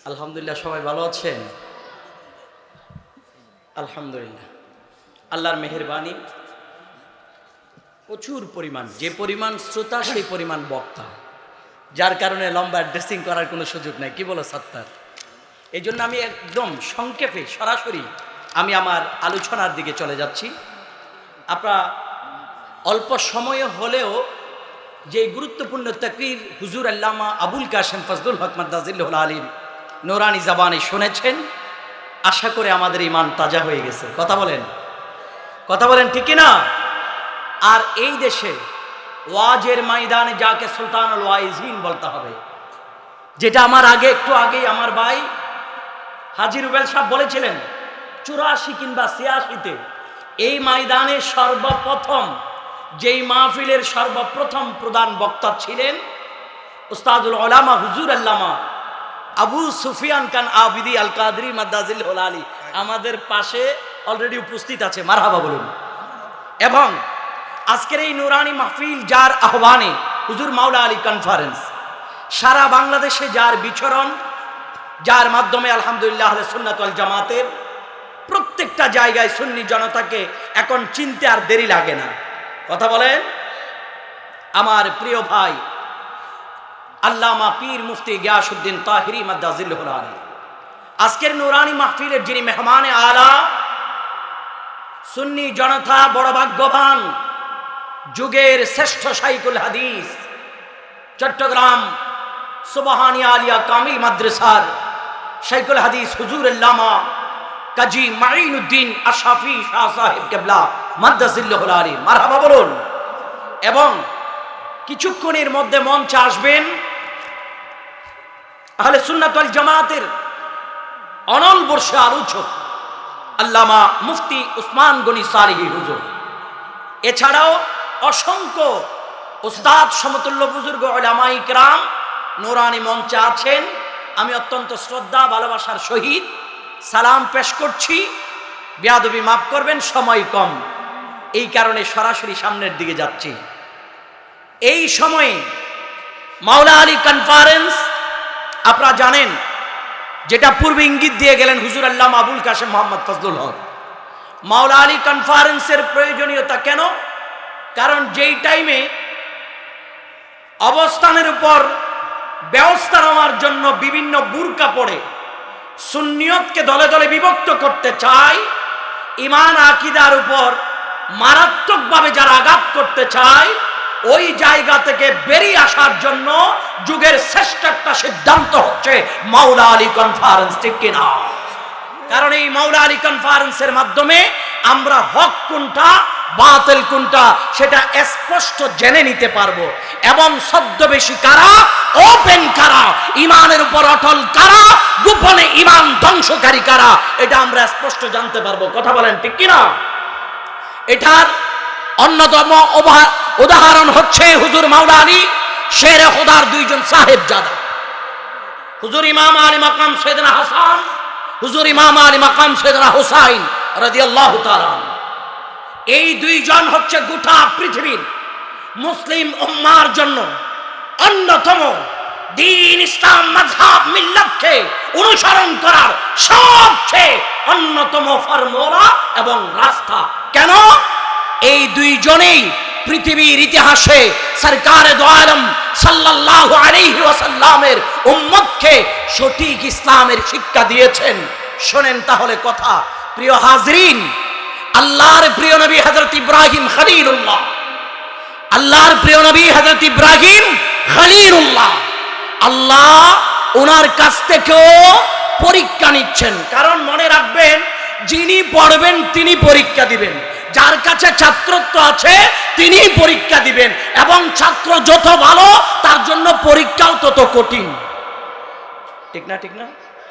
আলহামদুলিল্লাহ, সবাই ভালো আছেন? আলহামদুলিল্লাহ, আল্লাহর মেহেরবানি, প্রচুর পরিমাণ, যে পরিমাণ শ্রোতা সেই পরিমাণ বক্তা, যার কারণে লম্বা ড্রেসিং করার কোনো সুযোগ নাই। কি বলো সাত্তার? এই জন্য আমি একদম সংক্ষেপে সরাসরি আমি আমার আলোচনার দিকে চলে যাচ্ছি। আপনারা অল্প সময়ে হলেও যে গুরুত্বপূর্ণ তাকরীর হুজুর আল্লামা আবুল কাশেম ফজলুল হক মাদ্দাজিল্লাহুল আলীর নুরানি জবানে শুনেছেন, আশা করে আমাদের ঈমান তাজা হয়ে গেছে। কথা বলেন ঠিক কিনা? আর এই দেশে ওয়াজের ময়দানে যাকে সুলতানুল ওয়াইজিন বলতে হবে, যেটা আমার একটু আগেই আমার ভাই হাজী রুবেল সাহেব বলেছিলেন 84 কিংবা 86-তে এই ময়দানে সর্বপ্রথম যেই মাহফিলের সর্বপ্রথম প্রধান বক্তা ছিলেন উস্তাদুল উলামা হুজুর আল্লামা আবু সুফিয়ান খান আবিদি আল কাদরি মাদ্দাজিল্লাহুল আলী আমাদের পাশে অলরেডি উপস্থিত আছে। মারহাবা বলুন। এবং আজকের এই নুরানি মাহফিল যার আহ্বানে হুজুর মাওলা আলী কনফারেন্স, সারা বাংলাদেশে যার বিচরণ, যার মাধ্যমে আলহামদুলিল্লাহ আহলে সুন্নাত ওয়াল জামাতের প্রত্যেকটা জায়গায় সুন্নি জনতাকে এখন চিনতে আর দেরি লাগে না। কথা বলেন। আমার প্রিয় ভাই আল্লামা পীর মুফতি গিয়াসউদ্দিন তাহিরি মাদ্দাজিল্লাহুল আলী আজকের নুরানি মাহফিলের যিনি মেহমানে আলা, সুন্নি জনতা বড় ভাগ্যবান, যুগের শ্রেষ্ঠ শাইখুল হাদিস, চট্টগ্রাম সুবহানিয়া আলিয়া কামিল মাদ্রাসার শাইখুল হাদিস হুজুর আল্লামা কাজী মাইনুদ্দিন আশরাফি শাহ সাহেব কেবলা মাদ্দাজিল্লাহুল আলী। মারহাবা বলুন। এবং কিছুক্ষণের মধ্যে মঞ্চে আসবেন আহলে সুন্নাত ওয়াল জামাতের অনল বর্ষে আলোচক আল্লামা মুফতি উসমান গনি সালেহী হুজুর। এছাড়াও অসংখ্য উস্তাদ সমতুল্য বুজুর্গ উলামায়ে ইকরাম নুরানি মঞ্চে আছেন। আমি অত্যন্ত শ্রদ্ধা ভালোবাসার সহিত সালাম পেশ করছি। বেয়াদবি মাফ করবেন, সময় কম, এই কারণে সরাসরি সামনের দিকে যাচ্ছি। এই সময়ে মাওলা আলী কনফারেন্স আপনারা জানেন, যেটা পূর্বে ইঙ্গিত দিয়ে গেলেন হুজুর আল্লামা আবুল কাশেম মোহাম্মদ ফজলুল হক। মাওলা আলী কনফারেন্সের প্রয়োজনীয়তা কেন? কারণ যেই টাইমে অবস্থানের উপর ব্যবস্থা নেওয়ার জন্য বিভিন্ন বুরকা পড়ে সুন্নিয়তকে দলে দলে বিভক্ত করতে চায়, ঈমান আকীদার উপর মারাত্মকভাবে যারা আঘাত করতে চায়, ওই জায়গা থেকে বেরিয়ে আসার জন্য যুগের শ্রেষ্ঠ একটা সিদ্ধান্ত হচ্ছে মাওলা আলী কনফারেন্স। ঠিক কিনা? কারণ এই মাওলা আলী কনফারেন্সের মাধ্যমে আমরা হক কোনটা বাতিল কোনটা সেটা স্পষ্ট জেনে নিতে পারবো, এবং ছদ্মবেশী কারা, ওপেন কারা, ইমানের উপর অটল কারা, গোপনে ইমান ধ্বংসকারী কারা, এটা আমরা স্পষ্ট জানতে পারবো। কথা বলেন ঠিক কিনা? এটার অন্যতম উদাহরণ হচ্ছে হুজুর মাওলা আলী শেরে খোদার দুইজন সাহেবজাদা, হুজুর ইমাম আলী মাকাম সৈয়দনা হাসান, হুজুর ইমাম আলী মাকাম সৈয়দনা হুসাইন রাদিয়াল্লাহু তাআলা। এই দুইজন হচ্ছে গোটা পৃথিবীর মুসলিম উম্মার জন্য অন্যতম দ্বীন, ইসলাম, মাযহাব, মিল্লাতকে অনুসরণ করার সবচেয়ে অন্যতম ফর্মুলা এবং রাস্তা। কেন? এই দুইজনেই পৃথিবীর ইতিহাসে সরকারে দো আলম সাল্লাল্লাহু আলাইহি ওয়াসাল্লামের উম্মতকে সঠিক ইসলামের শিক্ষা দিয়েছেন। শোনেন তাহলে কথা। প্রিয় হাজরিন, আল্লাহর প্রিয় নবী হযরত ইব্রাহিম খলিলুল্লাহ, আল্লাহর প্রিয় নবী হযরত ইব্রাহিম খলিলুল্লাহ, আল্লাহ ওনার কাছ থেকেও পরীক্ষা নিচ্ছেন। কারণ মনে রাখবেন, যিনি পড়বেন তিনি পরীক্ষা দিবেন, যার কাছে ছাত্রত্ব আছে তিনি পরীক্ষা দিবেন, এবং ছাত্র যত ভালো তার জন্য পরীক্ষাও তত কঠিন। ঠিক না?